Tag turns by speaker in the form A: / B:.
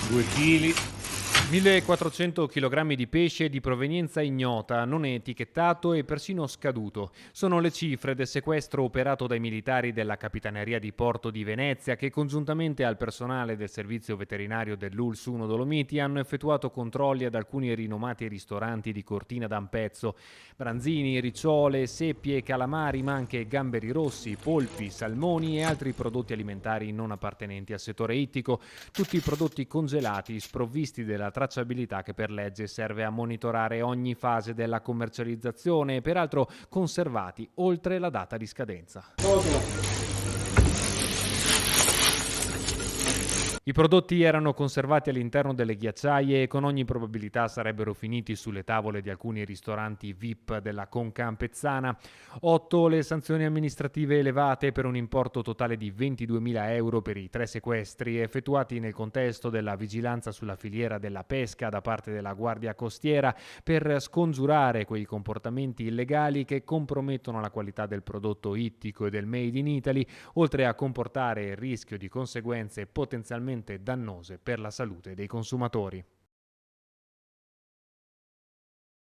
A: 2 kg. 1400 kg di pesce di provenienza ignota, non etichettato e persino scaduto. Sono le cifre del sequestro operato dai militari della Capitaneria di Porto di Venezia che congiuntamente al personale del servizio veterinario dell'ULS 1 Dolomiti hanno effettuato controlli ad alcuni rinomati ristoranti di Cortina d'Ampezzo. Branzini, ricciole, seppie, calamari, ma anche gamberi rossi, polpi, salmoni e altri prodotti alimentari non appartenenti al settore ittico, tutti prodotti congelati sprovvisti della tracciabilità che per legge serve a monitorare ogni fase della commercializzazione e peraltro conservati oltre la data di scadenza. I prodotti erano conservati all'interno delle ghiacciaie e con ogni probabilità sarebbero finiti sulle tavole di alcuni ristoranti VIP della Conca Ampezzana. 8 le sanzioni amministrative elevate per un importo totale di 22.000 euro per i 3 sequestri effettuati nel contesto della vigilanza sulla filiera della pesca da parte della Guardia Costiera per scongiurare quei comportamenti illegali che compromettono la qualità del prodotto ittico e del Made in Italy, oltre a comportare il rischio di conseguenze potenzialmente dannose per la salute dei consumatori.